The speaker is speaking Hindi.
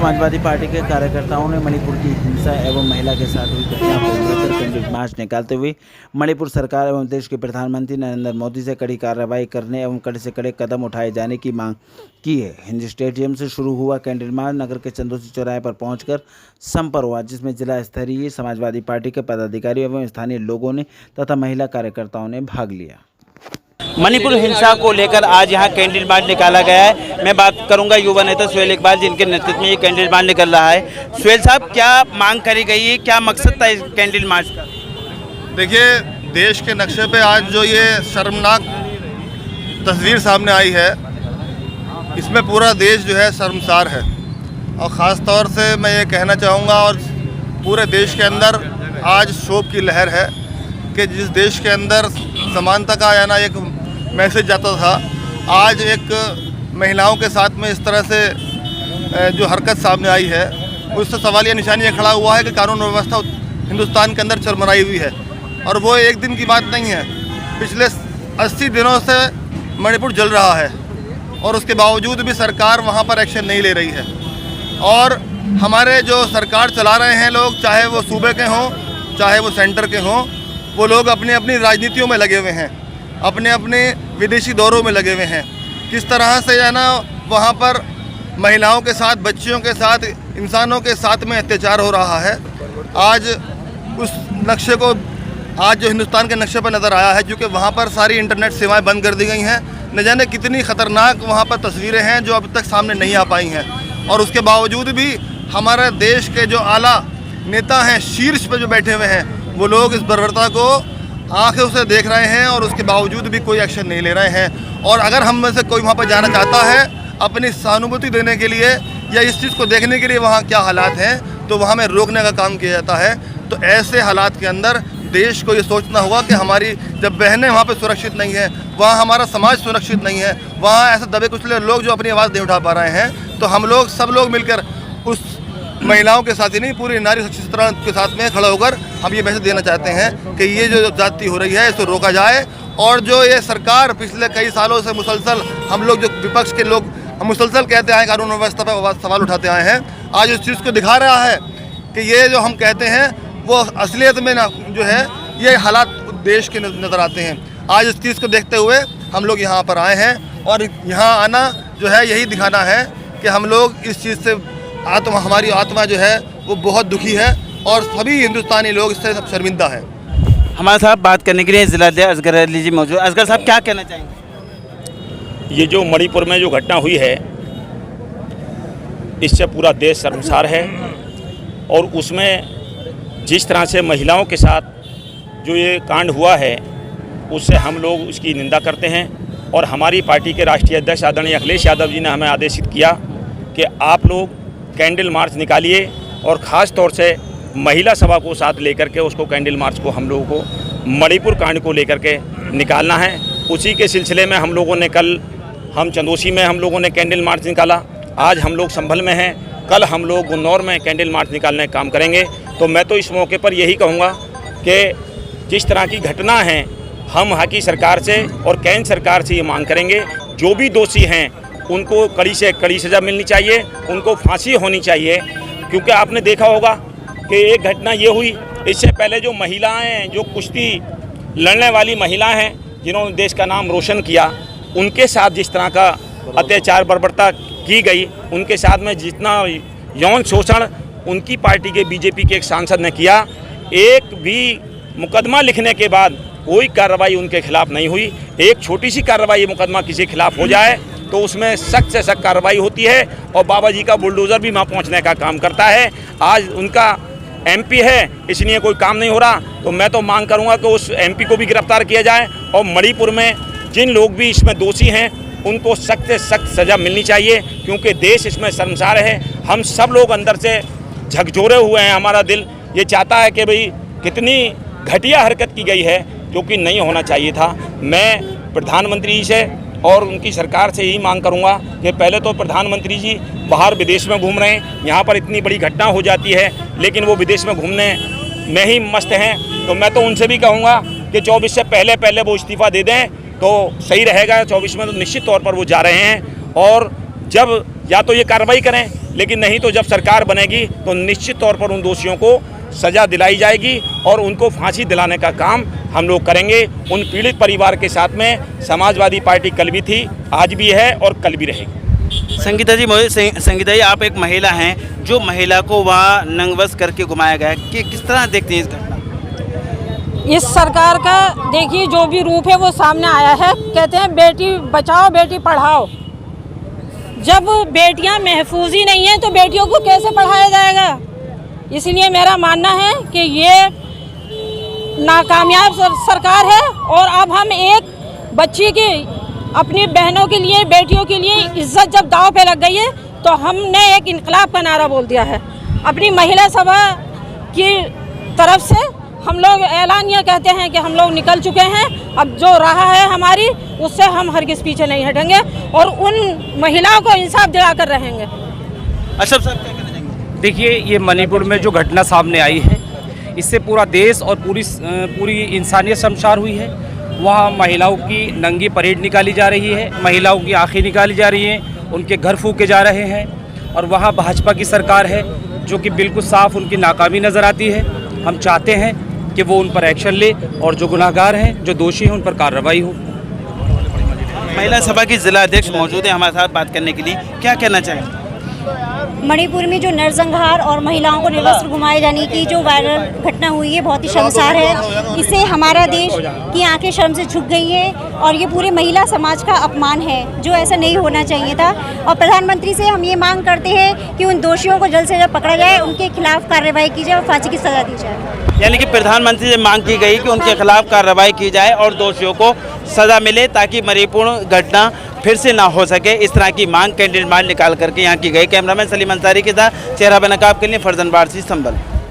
समाजवादी पार्टी के कार्यकर्ताओं ने मणिपुर की हिंसा एवं महिला के साथ हुई घटना को लेकर कैंडिल मार्च निकालते हुए मणिपुर सरकार एवं देश के प्रधानमंत्री नरेंद्र मोदी से कड़ी कार्रवाई करने एवं कड़े से कड़े कदम उठाए जाने की मांग की है। हिंदी स्टेडियम से शुरू हुआ कैंडिल मार्च नगर के चंदोसी चौराहे पर पहुंचकर संपन्न हुआ, जिसमें जिला स्तरीय समाजवादी पार्टी के पदाधिकारियों एवं स्थानीय लोगों ने तथा महिला कार्यकर्ताओं ने भाग लिया। मणिपुर हिंसा को लेकर आज यहाँ कैंडिल मार्च निकाला गया है। मैं बात करूंगा युवा नेता सुहेल इकबाल, जिनके नेतृत्व में ये कैंडिल मार्च निकल रहा है। सुहेल साहब, क्या मांग करी गई है, क्या मकसद था इस कैंडिल मार्च का? देखिए, देश के नक्शे पे आज जो ये शर्मनाक तस्वीर सामने आई है, इसमें पूरा देश जो है शर्मसार है। और ख़ास तौर से मैं ये कहना चाहूँगा, और पूरे देश के अंदर आज शोक की लहर है कि जिस देश के अंदर समानता का याना एक मैसेज जाता था, आज एक महिलाओं के साथ में इस तरह से जो हरकत सामने आई है, उससे सवालिया निशानी ये खड़ा हुआ है कि कानून व्यवस्था हिंदुस्तान के अंदर चरमराई हुई है। और वो एक दिन की बात नहीं है, पिछले 80 दिनों से मणिपुर जल रहा है और उसके बावजूद भी सरकार वहाँ पर एक्शन नहीं ले रही है। और हमारे जो सरकार चला रहे हैं लोग, चाहे वो सूबे के हों चाहे वो सेंटर के हों, वो लोग अपनी अपनी राजनीतियों में लगे हुए हैं, अपने अपने विदेशी दौरों में लगे हुए हैं। किस तरह से है ना वहाँ पर महिलाओं के साथ, बच्चियों के साथ, इंसानों के साथ में अत्याचार हो रहा है। आज उस नक्शे को आज जो हिंदुस्तान के नक्शे पर नज़र आया है, क्योंकि वहाँ पर सारी इंटरनेट सेवाएं बंद कर दी गई हैं। न जाने कितनी ख़तरनाक वहाँ पर तस्वीरें हैं जो अब तक सामने नहीं आ पाई हैं। और उसके बावजूद भी हमारे देश के जो आला नेता हैं, शीर्ष पर जो बैठे हुए हैं, वो लोग इस बर्बरता को आंखों से देख रहे हैं और उसके बावजूद भी कोई एक्शन नहीं ले रहे हैं। और अगर हम में से कोई वहाँ पर जाना चाहता है अपनी सहानुभूति देने के लिए या इस चीज़ को देखने के लिए वहाँ क्या हालात हैं, तो वहाँ में रोकने का काम किया जाता है। तो ऐसे हालात के अंदर देश को ये सोचना होगा कि हमारी जब बहनें वहाँ पर सुरक्षित नहीं हैं, वहाँ हमारा समाज सुरक्षित नहीं है, वहाँ ऐसे दबे कुचले लोग जो अपनी आवाज़ नहीं उठा पा रहे हैं, तो हम लोग सब लोग मिलकर उस महिलाओं के साथ ही नहीं, पूरी नारी सशक्तिकरण के साथ में खड़ा होकर हम ये मैसेज देना चाहते हैं कि ये जो जाति हो रही है इसको रोका जाए। और जो ये सरकार पिछले कई सालों से मुसलसल, हम लोग जो विपक्ष के लोग हम मुसलसल कहते आए, कानून व्यवस्था पर सवाल उठाते आए हैं, आज इस चीज़ को दिखा रहा है कि ये जो हम कहते हैं वो असलियत में ना जो है ये हालात देश के नज़र आते हैं। आज इस चीज़ को देखते हुए हम लोग यहाँ पर आए हैं और यहाँ आना जो है यही दिखाना है कि हम लोग इस चीज़ से हमारी आत्मा जो है वो बहुत दुखी है और सभी हिंदुस्तानी लोग इससे सब शर्मिंदा हैं। हमारे साथ बात करने के लिए जिलाध्यक्ष असगर अली जी मौजूद। असगर साहब, क्या कहना चाहेंगे? ये जो मणिपुर में जो घटना हुई है, इससे पूरा देश शर्मसार है। और उसमें जिस तरह से महिलाओं के साथ जो ये कांड हुआ है, उससे हम लोग उसकी निंदा करते हैं। और हमारी पार्टी के राष्ट्रीय अध्यक्ष आदरणीय अखिलेश यादव जी ने हमें आदेशित किया कि आप लोग कैंडल मार्च निकालिए और ख़ास तौर से महिला सभा को साथ लेकर के उसको कैंडल मार्च को हम लोगों को मणिपुर कांड को लेकर के निकालना है। उसी के सिलसिले में हम लोगों ने कल चंदोसी में हम लोगों ने कैंडल मार्च निकाला। आज हम लोग संभल में हैं, कल हम लोग गुन्नौर में कैंडल मार्च निकालने का काम करेंगे। तो मैं तो इस मौके पर यही कहूँगा कि जिस तरह की घटना है, हम यहाँ की सरकार से और केंद्र सरकार से ये मांग करेंगे, जो भी दोषी हैं उनको कड़ी से कड़ी सज़ा मिलनी चाहिए, उनको फांसी होनी चाहिए। क्योंकि आपने देखा होगा कि एक घटना ये हुई, इससे पहले जो महिलाएं, जो कुश्ती लड़ने वाली महिलाएं हैं, जिन्होंने देश का नाम रोशन किया, उनके साथ जिस तरह का अत्याचार बर्बरता की गई, उनके साथ में जितना यौन शोषण उनकी पार्टी के बीजेपी के एक सांसद ने किया, एक भी मुकदमा लिखने के बाद कोई कार्रवाई उनके खिलाफ नहीं हुई। एक छोटी सी कार्रवाई मुकदमा किसी के खिलाफ हो जाए तो उसमें सख्त से सख्त कार्रवाई होती है और बाबा जी का बुलडोज़र भी वहाँ पहुँचने का काम करता है। आज उनका एमपी है, इसलिए कोई काम नहीं हो रहा। तो मैं तो मांग करूँगा कि उस एमपी को भी गिरफ्तार किया जाए और मणिपुर में जिन लोग भी इसमें दोषी हैं उनको सख्त से सख्त सज़ा मिलनी चाहिए, क्योंकि देश इसमें शर्मसार है। हम सब लोग अंदर से झकझोरे हुए हैं। हमारा दिल ये चाहता है कि भाई कितनी घटिया हरकत की गई है, जो कि नहीं होना चाहिए था। मैं प्रधानमंत्री जी से और उनकी सरकार से यही मांग करूंगा कि पहले तो प्रधानमंत्री जी बाहर विदेश में घूम रहे हैं, यहाँ पर इतनी बड़ी घटना हो जाती है लेकिन वो विदेश में घूमने में ही मस्त हैं। तो मैं तो उनसे भी कहूँगा कि 24 से पहले वो इस्तीफ़ा दे दें तो सही रहेगा। 24 में तो निश्चित तौर पर वो जा रहे हैं और जब या तो ये कार्रवाई करें, लेकिन नहीं तो जब सरकार बनेगी तो निश्चित तौर पर उन दोषियों को सज़ा दिलाई जाएगी और उनको फांसी दिलाने का काम हम लोग करेंगे। उन पीड़ित परिवार के साथ में समाजवादी पार्टी कल भी थी, आज भी है और कल भी रहेगी। संगीता जी, संगीता जी, आप एक महिला हैं, जो महिला को वहाँ नंगवश करके घुमाया गया है, कि किस तरह देखते हैं इस घटना? इस सरकार का देखिए जो भी रूप है वो सामने आया है। कहते हैं बेटी बचाओ बेटी पढ़ाओ। जब बेटियां महफूज ही नहीं हैं तो बेटियों को कैसे पढ़ाया जाएगा? इसलिए मेरा मानना है कि ये नाकामयाब सरकार है और अब हम एक बच्ची की, अपनी बहनों के लिए, बेटियों के लिए इज्जत जब दांव पे लग गई है तो हमने एक इनकलाब का नारा बोल दिया है। अपनी महिला सभा की तरफ से हम लोग ऐलान ये कहते हैं कि हम लोग निकल चुके हैं। अब जो रहा है हमारी, उससे हम हरगिज़ पीछे नहीं हटेंगे और उन महिलाओं को इंसाफ दिलाकर रहेंगे। अशरफ साहब क्या कहना चाहेंगे? देखिए, ये मणिपुर में जो घटना सामने आई है, इससे पूरा देश और पूरी इंसानियत शर्मसार हुई है। वहाँ महिलाओं की नंगी परेड निकाली जा रही है, महिलाओं की आँखें निकाली जा रही हैं, उनके घर फूके जा रहे हैं और वहाँ भाजपा की सरकार है जो कि बिल्कुल साफ उनकी नाकामी नज़र आती है। हम चाहते हैं कि वो उन पर एक्शन ले और जो गुनाहगार हैं, जो दोषी हैं, उन पर कार्रवाई हो। महिला सभा की जिला अध्यक्ष मौजूद है हमारे साथ बात करने के लिए, क्या कहना चाहेंगे? मणिपुर में जो नरसंहार और महिलाओं को निर्वस्त्र घुमाए जाने की जो वायरल घटना हुई है बहुत ही शर्मसार है। इससे हमारा देश की आंखें शर्म से झुक गई है और ये पूरे महिला समाज का अपमान है, जो ऐसा नहीं होना चाहिए था। और प्रधानमंत्री से हम ये मांग करते हैं कि उन दोषियों को जल्द से जल्द पकड़ा जाए, उनके खिलाफ कार्रवाई की जाए और फांसी की सजा दी जाए। यानी कि प्रधानमंत्री से मांग की गई कि उनके खिलाफ कार्रवाई की जाए और दोषियों को सजा मिले, ताकि मणिपुर घटना फिर से ना हो सके। इस तरह की मांग कैंडिडेट मार्च निकाल करके यहाँ की गई। कैमरामैन सलीम अंसारी के साथ चेहरा बनकाब के लिए फरजन बारसी, संभल।